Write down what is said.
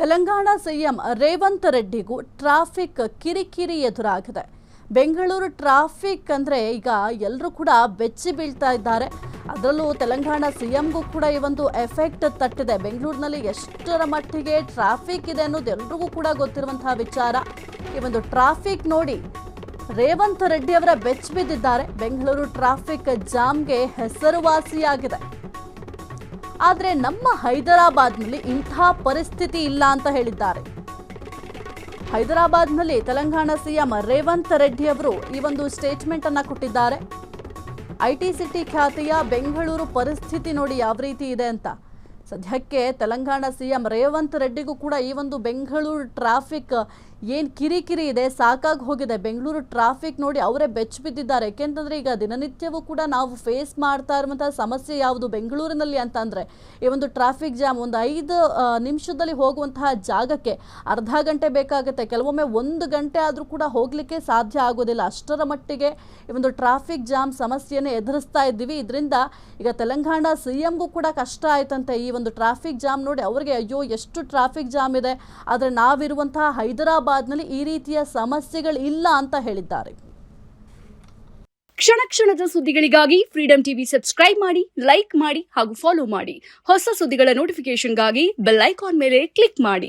Telangana CM Revanth ರೆಡ್ಡಿಗೂ traffic ಕಿರಿಕಿರಿ ಎದುರಾಗಿದೆ. Bengaluru traffic ಅಂದ್ರೆ ಈಗ ಎಲ್ಲರೂ ಕೂಡ ಬೆಚ್ಚಿ ಬೀಳ್ತಾ ಇದ್ದಾರೆ. ಅದರಲ್ಲೂ ತೆಲಂಗಾಣ ಸಿಎಂಗೂ ಕೂಡ ಈ ಒಂದು ಎಫೆಕ್ಟ್ ತಟ್ಟಿದೆ. ಬೆಂಗಳೂರಿನಲ್ಲಿ ಎಷ್ಟರ ಮಟ್ಟಿಗೆ ಟ್ರಾಫಿಕ್ ಇದೆ ಅನ್ನೋದು ಎಲ್ರಿಗೂ ಕೂಡ ಗೊತ್ತಿರುವಂತಹ ವಿಚಾರ. ಈ ಒಂದು ಟ್ರಾಫಿಕ್ ನೋಡಿ ರೇವಂತ್ ರೆಡ್ಡಿ ಅವರ ಬೆಚ್ಚಿ ಬಿದ್ದಿದ್ದಾರೆ. ಬೆಂಗಳೂರು ಟ್ರಾಫಿಕ್ ಜಾಮ್ಗೆ ಹೆಸರುವಾಸಿಯಾಗಿದೆ. ಆದರೆ ನಮ್ಮ ಹೈದರಾಬಾದ್ನಲ್ಲಿ ಇಂಥ ಪರಿಸ್ಥಿತಿ ಇಲ್ಲ ಅಂತ ಹೇಳಿದ್ದಾರೆ. ಹೈದರಾಬಾದ್ನಲ್ಲಿ ತೆಲಂಗಾಣ ಸಿಎಂ ರೇವಂತ್ ರೆಡ್ಡಿ ಅವರು ಈ ಒಂದು ಸ್ಟೇಟ್ಮೆಂಟ್ ಅನ್ನ ಕೊಟ್ಟಿದ್ದಾರೆ. ಐಟಿ ಸಿಟಿ ಖ್ಯಾತಿಯ ಬೆಂಗಳೂರು ಪರಿಸ್ಥಿತಿ ನೋಡಿ ಯಾವ ರೀತಿ ಇದೆ ಅಂತ. ಸದ್ಯಕ್ಕೆ ತೆಲಂಗಾಣ ಸಿಎಂ ರೇವಂತ್ ರೆಡ್ಡಿಗೂ ಕೂಡ ಈ ಒಂದು ಬೆಂಗಳೂರು ಟ್ರಾಫಿಕ್ ಏನು ಕಿರಿಕಿರಿ ಇದೆ, ಸಾಕಾಗಿ ಹೋಗಿದೆ. ಬೆಂಗಳೂರು ಟ್ರಾಫಿಕ್ ನೋಡಿ ಅವರೇ ಬೆಚ್ಚ ಬಿದ್ದಿದ್ದಾರೆ. ಯಾಕೆಂತಂದ್ರೆ ಈಗ ದಿನನಿತ್ಯವೂ ಕೂಡ ನಾವು ಫೇಸ್ ಮಾಡ್ತಾ ಇರುವಂತಹ ಸಮಸ್ಯೆ ಯಾವುದು ಬೆಂಗಳೂರಿನಲ್ಲಿ ಅಂತಂದ್ರೆ ಈ ಒಂದು ಟ್ರಾಫಿಕ್ ಜಾಮ್. ಒಂದು 5 ನಿಮಿಷದಲ್ಲಿ ಹೋಗುವಂತಹ ಜಾಗಕ್ಕೆ ಅರ್ಧ ಗಂಟೆ ಬೇಕಾಗುತ್ತೆ, ಕೆಲವೊಮ್ಮೆ 1 ಗಂಟೆ ಆದರೂ ಕೂಡ ಹೋಗ್ಲಿಕ್ಕೆ ಸಾಧ್ಯ ಆಗೋದಿಲ್ಲ. ಅಷ್ಟರ ಮಟ್ಟಿಗೆ ಈ ಒಂದು ಟ್ರಾಫಿಕ್ ಜಾಮ್ ಸಮಸ್ಯೆಯನ್ನು ಎದುರಿಸ್ತಾ ಇದ್ದೀವಿ. ಇದರಿಂದ ಈಗ ತೆಲಂಗಾಣ ಸಿಎಂಗೂ ಕೂಡ ಕಷ್ಟ ಆಯ್ತಂತೆ. ಈ ಒಂದು ಟ್ರಾಫಿಕ್ ಜಾಮ್ ನೋಡಿ ಅವರಿಗೆ ಅಯ್ಯೋ ಎಷ್ಟು ಟ್ರಾಫಿಕ್ ಜಾಮ್ ಇದೆ, ಆದರೆ ನಾವಿರುವಂತಹ ಹೈದರಾಬಾದ್ನಲ್ಲಿ ಈ ರೀತಿಯ ಸಮಸ್ಯೆಗಳು ಇಲ್ಲ ಅಂತ ಹೇಳಿದ್ದಾರೆ. ಕ್ಷಣ ಕ್ಷಣದ ಸುದ್ದಿಗಳಿಗಾಗಿ ಫ್ರೀಡಂ ಟಿವಿ ಸಬ್ಸ್ಕ್ರೈಬ್ ಮಾಡಿ, ಲೈಕ್ ಮಾಡಿ ಹಾಗೂ ಫಾಲೋ ಮಾಡಿ. ಹೊಸ ಸುದ್ದಿಗಳ ನೋಟಿಫಿಕೇಶನ್ಗಾಗಿ ಬೆಲ್ ಐಕಾನ್ ಮೇಲೆ ಕ್ಲಿಕ್ ಮಾಡಿ.